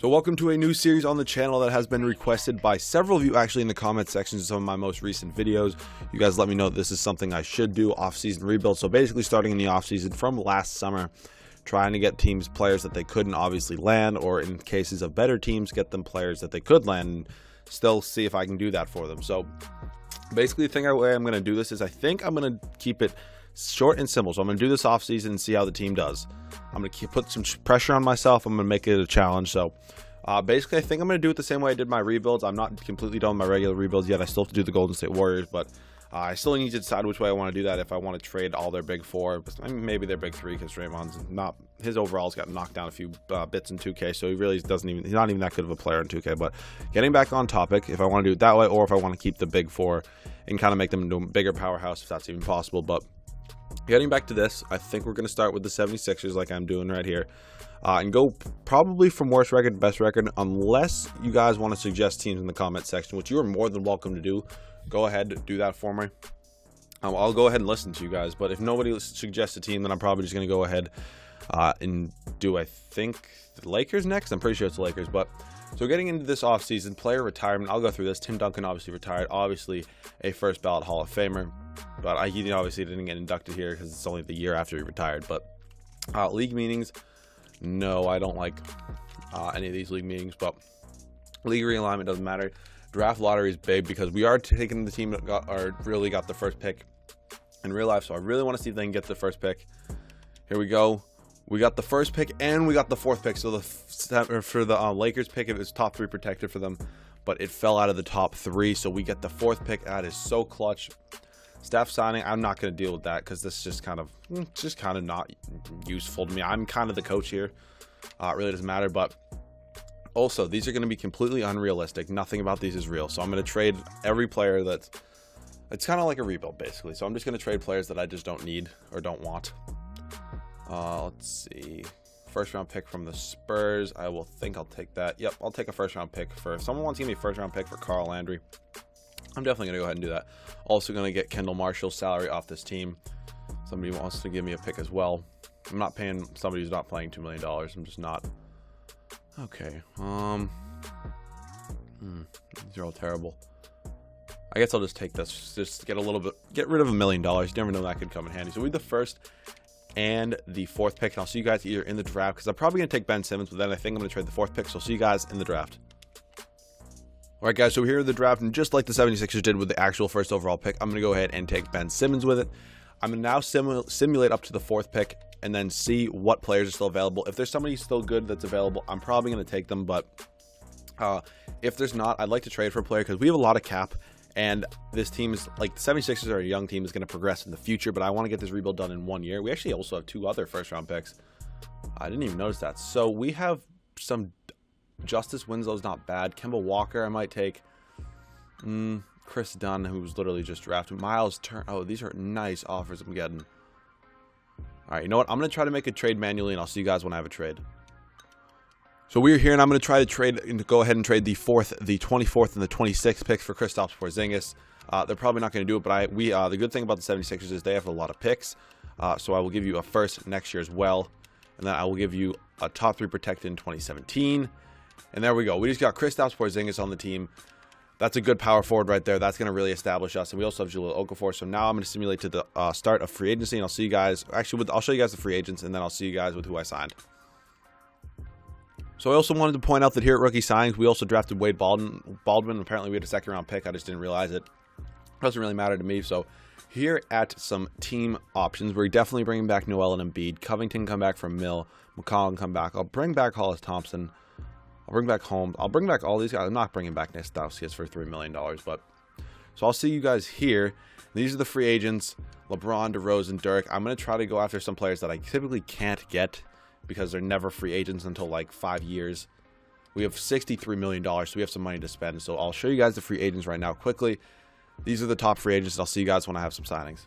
So welcome to a new series on the channel that has been requested by several of you actually in the comment sections of some of my most recent videos. You guys let me know this is something I should do, off-season rebuild. So basically starting in the off-season from last summer, trying to get teams players that they couldn't obviously land, or in cases of better teams, get them players that they could land and still see if I can do that for them. So basically the way I'm going to do this is I think I'm going to keep it short and simple. So I'm going to do this off season and see how the team does. I'm going to put some pressure on myself. I'm going to make it a challenge. So basically I think I'm going to do it the same way I did my rebuilds. I'm not completely done with my regular rebuilds yet. I still have to do the Golden State Warriors, but I still need to decide which way I want to do that. If I want to trade all their big four, maybe their big three, because Draymond's not, his overalls got knocked down a few bits in 2K, so he really doesn't even, he's not even that good of a player in 2K. But getting back on topic, if I want to do it that way, or if I want to keep the big four and kind of make them into a bigger powerhouse, if that's even possible. But getting back to this, I think we're going to start with the 76ers like I'm doing right here. And go probably from worst record to best record, unless you guys want to suggest teams in the comment section, which you are more than welcome to do. Go ahead, do that for me. I'll go ahead and listen to you guys. But if nobody suggests a team, then I'm probably just going to go ahead and do, I think, the Lakers next. I'm pretty sure it's the Lakers. But so getting into this offseason, player retirement, I'll go through this. Tim Duncan obviously retired, obviously a first ballot Hall of Famer. But he obviously didn't get inducted here because it's only the year after he retired. But league meetings, no, I don't like any of these league meetings. But league realignment doesn't matter. Draft lottery is big because we are taking the team that really got the first pick in real life. So I really want to see if they can get the first pick. Here we go. We got the first pick and we got the fourth pick. So for the Lakers pick, it was top three protected for them, but it fell out of the top three. So we get the fourth pick. That is so clutch. Steph signing, I'm not going to deal with that because this is just kind of not useful to me. I'm kind of the coach here. It really doesn't matter. But also, these are going to be completely unrealistic. Nothing about these is real. So I'm going to trade every player that's, it's kind of like a rebuild basically. So I'm just going to trade players that I just don't need or don't want. Let's see. First round pick from the Spurs. I'll take that. Yep, I'll take a first round pick if someone wants to give me a first round pick for Carl Landry. I'm definitely going to go ahead and do that. Also going to get Kendall Marshall's salary off this team. Somebody wants to give me a pick as well. I'm not paying somebody who's not playing $2 million. I'm just not. Okay. These are all terrible. I guess I'll just take this. Just get rid of $1 million. You never know, that could come in handy. So we have the first and the fourth pick, and I'll see you guys either in the draft, because I'm probably going to take Ben Simmons, but then I think I'm going to trade the fourth pick. So I'll see you guys in the draft. Alright guys, so here in the draft, and just like the 76ers did with the actual first overall pick, I'm going to go ahead and take Ben Simmons with it. I'm going to now simulate up to the fourth pick and then see what players are still available. If there's somebody still good that's available, I'm probably going to take them, but if there's not, I'd like to trade for a player because we have a lot of cap, and this team is, like, the 76ers are a young team, is going to progress in the future, but I want to get this rebuild done in 1 year. We actually also have 2 other first round picks. I didn't even notice that. So we have some Justice Winslow's not bad. Kemba Walker I might take. Chris Dunn, who's literally just drafted. Miles Turner. Oh, these are nice offers I'm getting. Alright, you know what? I'm going to try to make a trade manually, and I'll see you guys when I have a trade. So we're here, and I'm going to try to trade and go ahead and trade the 4th, the 24th, and the 26th picks for Kristaps Porzingis. They're probably not going to do it, but the good thing about the 76ers is they have a lot of picks. So I will give you a first next year as well, and then I will give you a top 3 protected in 2017. And there we go. We just got Kristaps Porzingis on the team. That's a good power forward right there. That's going to really establish us. And we also have Jahlil Okafor. So now I'm going to simulate to the start of free agency. And I'll see you guys. Actually, I'll show you guys the free agents. And then I'll see you guys with who I signed. So I also wanted to point out that here at Rookie Signings, we also drafted Wade Baldwin. Apparently, we had a second-round pick. I just didn't realize it. Doesn't really matter to me. So here at some team options, we're definitely bringing back Noel and Embiid. Covington come back from Mill. McCollum come back. I'll bring back Hollis Thompson. I'll bring back Holmes. I'll bring back all these guys. I'm not bringing back Nestauskas for $3 million, but so I'll see you guys here. These are the free agents: LeBron, DeRozan, Dirk. I'm going to try to go after some players that I typically can't get because they're never free agents until like 5 years. We have $63 million, so we have some money to spend. So I'll show you guys the free agents right now quickly. These are the top free agents. I'll see you guys when I have some signings.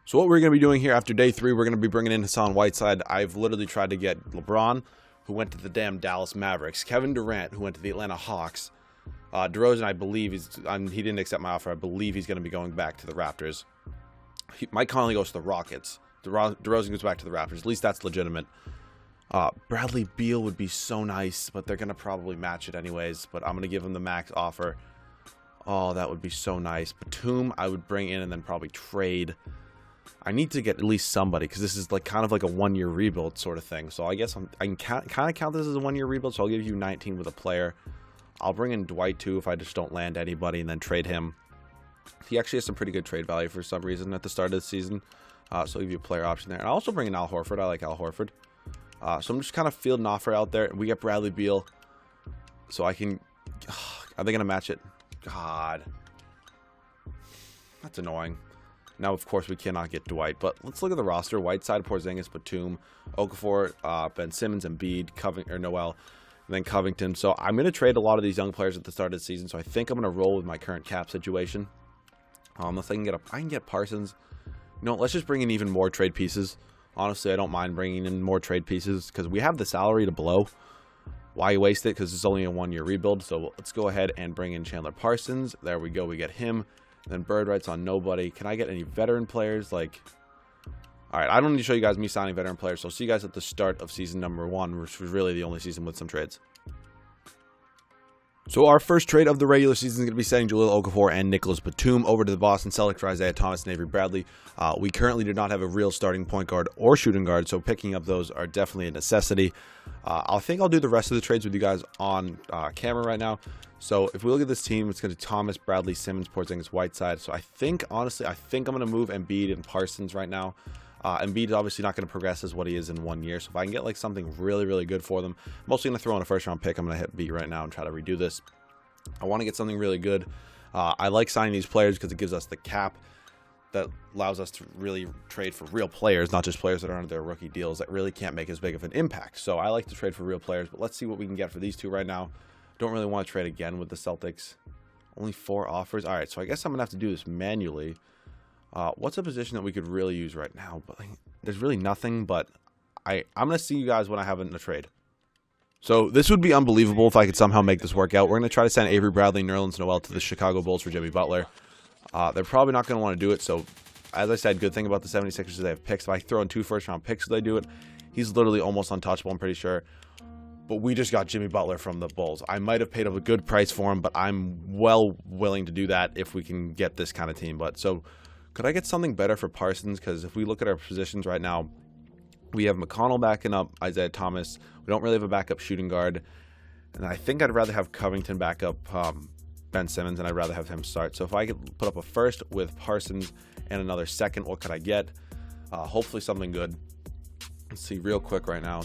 So what we're going to be doing here after day 3, we're going to be bringing in Hassan Whiteside. I've literally tried to get LeBron, who went to the damn Dallas Mavericks, Kevin Durant, who went to the Atlanta Hawks. DeRozan, I believe, he didn't accept my offer. I believe he's going to be going back to the Raptors. Mike Conley goes to the Rockets. DeRozan goes back to the Raptors. At least that's legitimate. Bradley Beal would be so nice, but they're going to probably match it anyways. But I'm going to give him the max offer. Oh, that would be so nice. Batum, I would bring in and then probably trade. I need to get at least somebody because this is like kind of like a 1-year rebuild sort of thing. So I guess I can kind of count this as a 1-year rebuild. So I'll give you 19 with a player. I'll bring in Dwight too if I just don't land anybody and then trade him. He actually has some pretty good trade value for some reason at the start of the season. So I'll give you a player option there. And I'll also bring in Al Horford. I like Al Horford. So I'm just kind of fielding an offer out there. We get Bradley Beal. So I can... Are they going to match it? God. That's annoying. Now, of course, we cannot get Dwight. But let's look at the roster. Whiteside, Porzingis, Batum, Okafor, Ben Simmons, Embiid, Noel, and then Covington. So I'm going to trade a lot of these young players at the start of the season. So I think I'm going to roll with my current cap situation. Unless I can get Parsons. You know, let's just bring in even more trade pieces. Honestly, I don't mind bringing in more trade pieces because we have the salary to blow. Why waste it? Because it's only a 1-year rebuild. So let's go ahead and bring in Chandler Parsons. There we go. We get him. And then bird rights on nobody. Can I get any veteran players? Like, all right, I don't need to show you guys me signing veteran players. So I'll see you guys at the start of season number 1, which was really the only season with some trades. So our first trade of the regular season is going to be sending Jahlil Okafor and Nicholas Batum over to the Boston Celtics for Isaiah Thomas and Avery Bradley. We currently do not have a real starting point guard or shooting guard, so picking up those are definitely a necessity. I think I'll do the rest of the trades with you guys on camera right now. So if we look at this team, it's going to be Thomas, Bradley, Simmons, Porzingis, Whiteside. So I think, honestly, I'm going to move Embiid and Parsons right now. Embiid is obviously not going to progress as what he is in 1 year. So if I can get like something really, really good for them, I'm mostly going to throw in a first-round pick. I'm going to hit B right now and try to redo this. I want to get something really good. I like signing these players because it gives us the cap that allows us to really trade for real players, not just players that are under their rookie deals that really can't make as big of an impact. So I like to trade for real players, but let's see what we can get for these two right now. Don't really want to trade again with the Celtics. Only 4 offers. All right, so I guess I'm going to have to do this manually. What's a position that we could really use right now? But like, there's really nothing, but I'm going to see you guys when I have it in a trade. So this would be unbelievable if I could somehow make this work out. We're going to try to send Avery Bradley, Nerlens Noel to the Chicago Bulls for Jimmy Butler. They're probably not going to want to do it. So as I said, good thing about the 76ers is they have picks. If I throw in 2 first-round picks, they do it. He's literally almost untouchable, I'm pretty sure. But we just got Jimmy Butler from the Bulls. I might have paid a good price for him, but I'm well willing to do that if we can get this kind of team. But so could I get something better for Parsons? Because if we look at our positions right now, we have McConnell backing up Isaiah Thomas. We don't really have a backup shooting guard. And I think I'd rather have Covington back up Ben Simmons, and I'd rather have him start. So if I could put up a first with Parsons and another second, what could I get? Hopefully something good. Let's see real quick right now.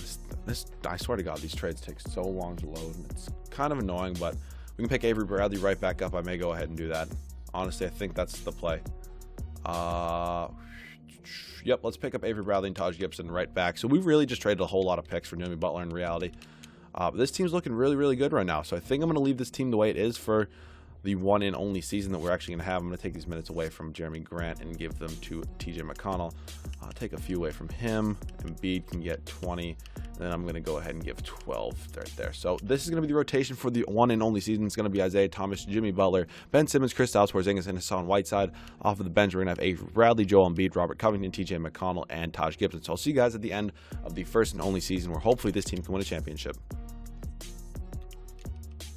I swear to God, these trades take so long to load. It's kind of annoying, but we can pick Avery Bradley right back up. I may go ahead and do that. Honestly, I think that's the play. Yep, let's pick up Avery Bradley and Taj Gibson right back. So we really just traded a whole lot of picks for Jimmy Butler in reality. But this team's looking really, really good right now. So I think I'm going to leave this team the way it is for the one and only season that we're actually going to have. I'm going to take these minutes away from Jeremy Grant and give them to TJ McConnell. I'll take a few away from him. Embiid can get 20. And then I'm going to go ahead and give 12 right there. So this is going to be the rotation for the one and only season. It's going to be Isaiah Thomas, Jimmy Butler, Ben Simmons, Kristaps Porzingis, and Hassan Whiteside. Off of the bench, we're going to have Avery Bradley, Joel Embiid, Robert Covington, TJ McConnell, and Taj Gibson. So I'll see you guys at the end of the first and only season where hopefully this team can win a championship.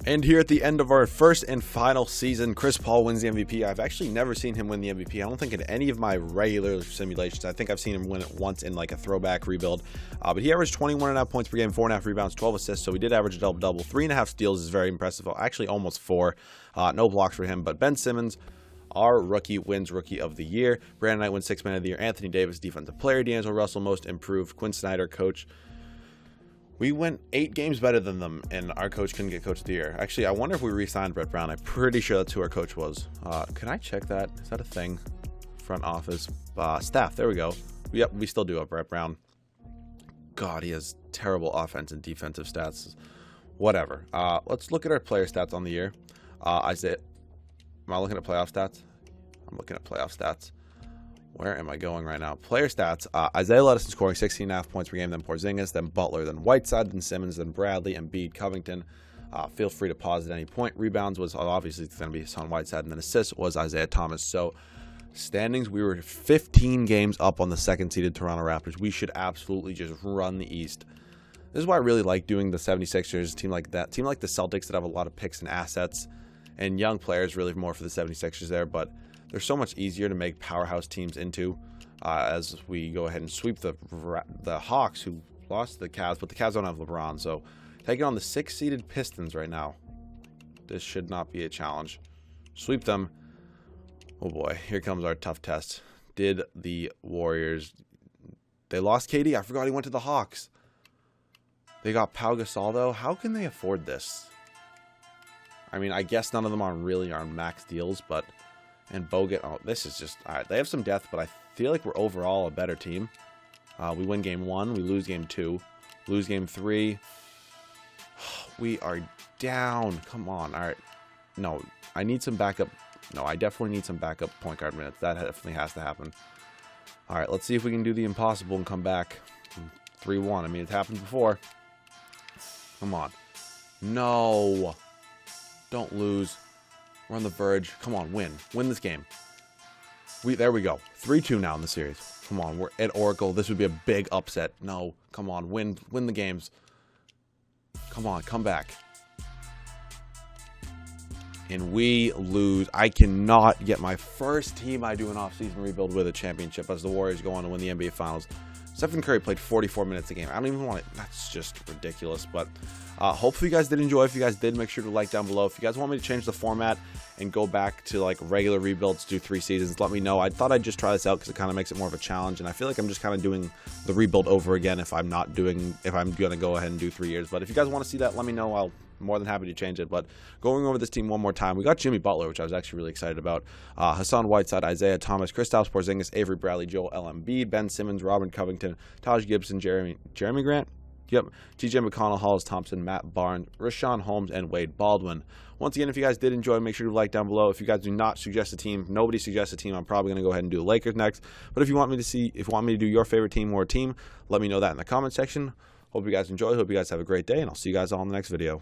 And here at the end of our first and final season, Chris Paul wins the MVP. I've actually never seen him win the MVP. I don't think in any of my regular simulations. I think I've seen him win it once in like a throwback rebuild. But he averaged 21.5 points per game, 4.5 rebounds, 12 assists. So he did average a double-double. 3.5 steals is very impressive. Actually, almost 4. No blocks for him. But Ben Simmons, our rookie, wins Rookie of the Year. Brandon Knight wins 6th Man of the Year. Anthony Davis, Defensive Player. D'Angelo Russell, Most Improved. Quinn Snyder, Coach. We went 8 games better than them, and our coach couldn't get Coach of the Year. Actually, I wonder if we re-signed Brett Brown. I'm pretty sure that's who our coach was. Can I check that? Is that a thing? Front office. Staff. There we go. Yep, we still do have Brett Brown. God, he has terrible offense and defensive stats. Whatever. Let's look at our player stats on the year. Am I looking at playoff stats? I'm looking at playoff stats. Where am I going right now? Player stats. Isaiah led us in scoring 16.5 points per game, then Porzingis, then Butler, then Whiteside, then Simmons, then Bradley, Embiid, Covington. Feel free to pause at any point. Rebounds was obviously going to be Hassan Whiteside, and then assists was Isaiah Thomas. So standings, we were 15 games up on the second-seeded Toronto Raptors. We should absolutely just run the East. This is why I really like doing the 76ers, team like that, team like the Celtics that have a lot of picks and assets, and young players really more for the 76ers there, but they're so much easier to make powerhouse teams into as we go ahead and sweep the Hawks, who lost to the Cavs, but the Cavs don't have LeBron, so taking on the 6th-seeded Pistons right now. This should not be a challenge. Sweep them. Oh boy, here comes our tough test. Did the Warriors... They lost KD. I forgot he went to the Hawks. They got Pau Gasol, though. How can they afford this? I mean, I guess none of them are really on max deals, but... And Bogut... Oh, this is just... All right, they have some depth, but I feel like we're overall a better team. We win game 1. We lose game 2. Lose game 3. We are down. Come on. All right. No, I need some backup. No, I definitely need some backup point guard minutes. That definitely has to happen. All right, let's see if we can do the impossible and come back 3-1. I mean, it's happened before. Come on. No. Don't lose. We're on the verge. Come on, win. Win this game. There we go. 3-2 now in the series. Come on, we're at Oracle. This would be a big upset. No, come on, win the games. Come on, come back. And we lose. I cannot get my first team I do an off-season rebuild with a championship as the Warriors go on to win the NBA Finals. Stephen Curry played 44 minutes a game. I don't even want it. That's just ridiculous. But hopefully you guys did enjoy. If you guys did, make sure to like down below. If you guys want me to change the format and go back to like regular rebuilds, do 3 seasons, let me know. I thought I'd just try this out because it kind of makes it more of a challenge. And I feel like I'm just kind of doing the rebuild over again if I'm going to go ahead and do 3 years. But if you guys want to see that, let me know. I'll more than happy to change it. But going over this team one more time, we got Jimmy Butler, which I was actually really excited about. Hassan Whiteside, Isaiah Thomas, Kristaps Porzingis, Avery Bradley, Joel Embiid, Ben Simmons, Robin Covington, Taj Gibson, Jeremy Grant, yep, TJ McConnell, Hollis Thompson, Matt Barnes, Rashawn Holmes, and Wade Baldwin. Once again, if you guys did enjoy, make sure to like down below. If you guys do not suggest a team, nobody suggests a team, I'm probably going to go ahead and do the Lakers next. But if you want me to do your favorite team or team, let me know that in the comment section. Hope you guys enjoy. Hope you guys have a great day, and I'll see you guys all in the next video.